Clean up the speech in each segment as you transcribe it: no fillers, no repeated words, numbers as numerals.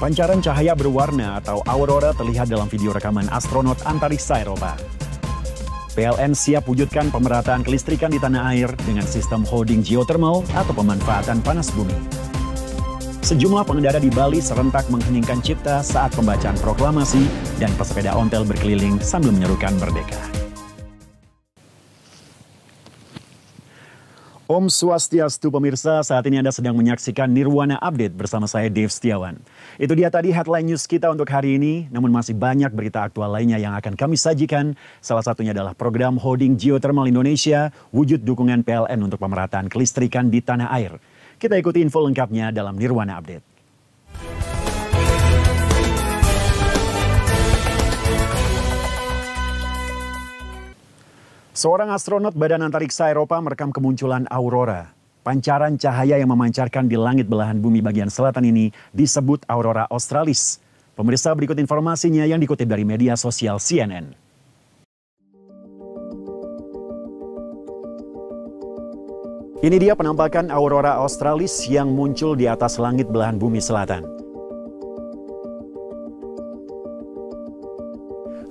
Pancaran cahaya berwarna atau aurora terlihat dalam video rekaman astronot antariksa Eropa. PLN siap wujudkan pemerataan kelistrikan di tanah air dengan sistem holding geothermal atau pemanfaatan panas bumi. Sejumlah pengendara di Bali serentak mengheningkan cipta saat pembacaan proklamasi dan pesepeda ontel berkeliling sambil menyerukan merdeka. Om Swastiastu pemirsa, saat ini Anda sedang menyaksikan Nirwana Update bersama saya Dave Setiawan. Itu dia tadi headline news kita untuk hari ini, namun masih banyak berita aktual lainnya yang akan kami sajikan. Salah satunya adalah program Holding Geothermal Indonesia, wujud dukungan PLN untuk pemerataan kelistrikan di tanah air. Kita ikuti info lengkapnya dalam Nirwana Update. Seorang astronot Badan Antariksa Eropa merekam kemunculan aurora. Pancaran cahaya yang memancarkan di langit belahan bumi bagian selatan ini disebut aurora australis. Pemirsa, berikut informasinya yang dikutip dari media sosial CNN. Ini dia penampakan aurora australis yang muncul di atas langit belahan bumi selatan.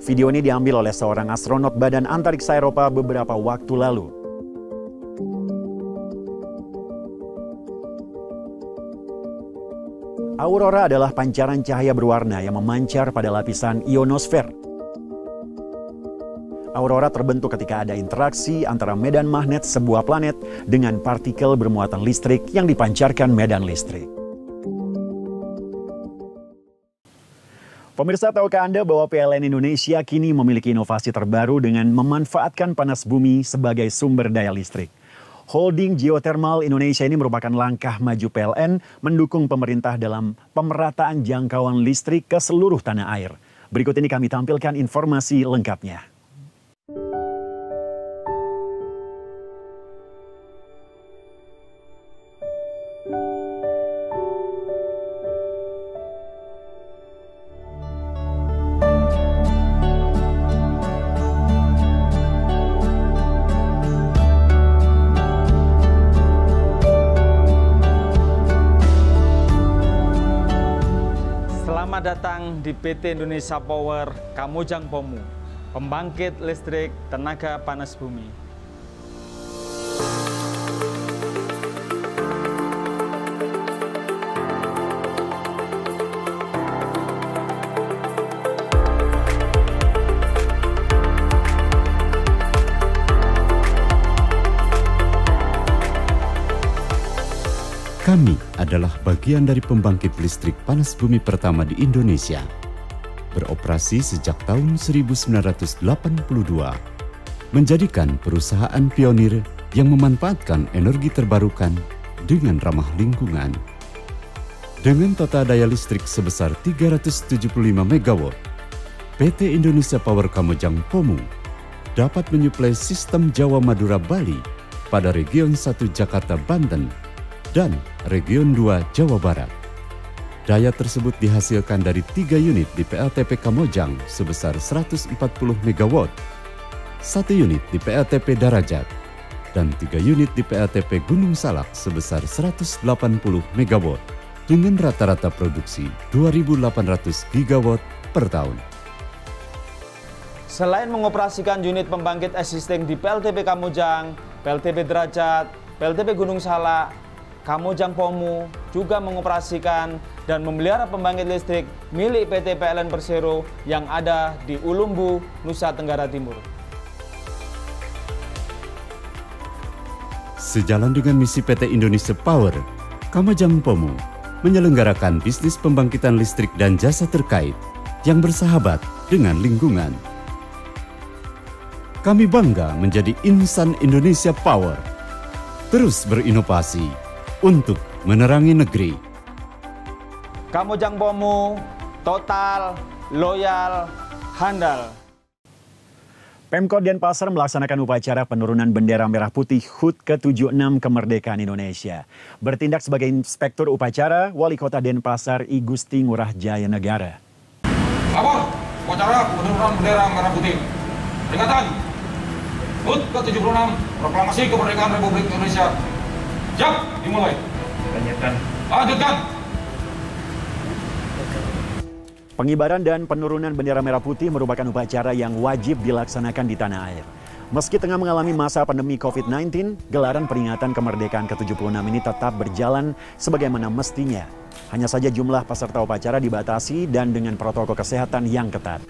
Video ini diambil oleh seorang astronot Badan Antariksa Eropa beberapa waktu lalu. Aurora adalah pancaran cahaya berwarna yang memancar pada lapisan ionosfer. Aurora terbentuk ketika ada interaksi antara medan magnet sebuah planet dengan partikel bermuatan listrik yang dipancarkan medan listrik. Pemirsa, tahukah Anda bahwa PLN Indonesia kini memiliki inovasi terbaru dengan memanfaatkan panas bumi sebagai sumber daya listrik? Holding Geothermal Indonesia ini merupakan langkah maju PLN mendukung pemerintah dalam pemerataan jangkauan listrik ke seluruh tanah air. Berikut ini kami tampilkan informasi lengkapnya. Selamat datang di PT Indonesia Power Kamojang Pomu, pembangkit listrik tenaga panas bumi. Kami adalah bagian dari pembangkit listrik panas bumi pertama di Indonesia. Beroperasi sejak tahun 1982, menjadikan perusahaan pionir yang memanfaatkan energi terbarukan dengan ramah lingkungan. Dengan total daya listrik sebesar 375 MW, PT Indonesia Power Kamojang Pomu dapat menyuplai sistem Jawa Madura Bali pada Region 1 Jakarta Banten dan Region 2 Jawa Barat. Daya tersebut dihasilkan dari 3 unit di PLTP Kamojang sebesar 140 MW, 1 unit di PLTP Darajat, dan 3 unit di PLTP Gunung Salak sebesar 180 MW dengan rata-rata produksi 2.800 GW per tahun. Selain mengoperasikan unit pembangkit existing di PLTP Kamojang, PLTP Derajat, PLTP Gunung Salak, Kamojang Pomu juga mengoperasikan dan memelihara pembangkit listrik milik PT PLN Persero yang ada di Ulumbu, Nusa Tenggara Timur. Sejalan dengan misi PT Indonesia Power, Kamojang Pomu menyelenggarakan bisnis pembangkitan listrik dan jasa terkait yang bersahabat dengan lingkungan. Kami bangga menjadi insan Indonesia Power, terus berinovasi untuk menerangi negeri. Kamojang Pomu, total, loyal, handal. Pemkot Denpasar melaksanakan upacara penurunan bendera merah putih HUT ke-76 kemerdekaan Indonesia. Bertindak sebagai inspektur upacara, Wali Kota Denpasar I Gusti Ngurah Jaya Negara. Lapor, upacara penurunan bendera merah putih. Peringatan, HUT ke-76, Proklamasi Kemerdekaan Republik Indonesia. Siap, dimulai. Lanjutkan. Lanjutkan. Pengibaran dan penurunan bendera merah putih merupakan upacara yang wajib dilaksanakan di tanah air. Meski tengah mengalami masa pandemi COVID-19, gelaran peringatan kemerdekaan ke-76 ini tetap berjalan sebagaimana mestinya. Hanya saja jumlah peserta upacara dibatasi dan dengan protokol kesehatan yang ketat.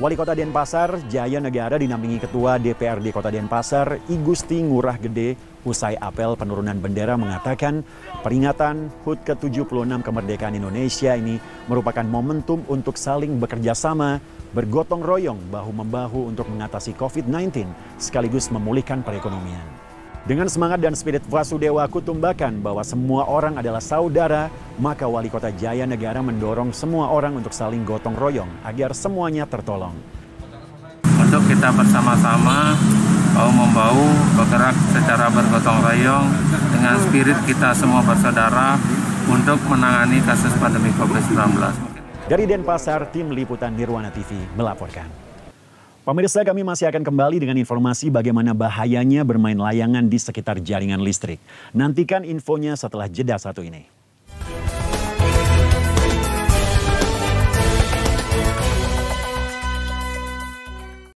Wali Kota Denpasar, Jaya Negara dinampingi Ketua DPRD Kota Denpasar, I Gusti Ngurah Gede, usai apel penurunan bendera mengatakan peringatan HUT ke-76 kemerdekaan Indonesia ini merupakan momentum untuk saling bekerja sama, bergotong royong bahu-membahu untuk mengatasi COVID-19 sekaligus memulihkan perekonomian. Dengan semangat dan spirit Vasudewa Kutumbakan bahwa semua orang adalah saudara, maka Wali Kota Jaya Negara mendorong semua orang untuk saling gotong royong agar semuanya tertolong. Untuk kita bersama-sama bahu-membahu bergerak secara bergotong royong dengan spirit kita semua bersaudara untuk menangani kasus pandemi COVID-19. Dari Denpasar, tim Liputan Nirwana TV melaporkan. Pemirsa, kami masih akan kembali dengan informasi bagaimana bahayanya bermain layangan di sekitar jaringan listrik. Nantikan infonya setelah jeda satu ini.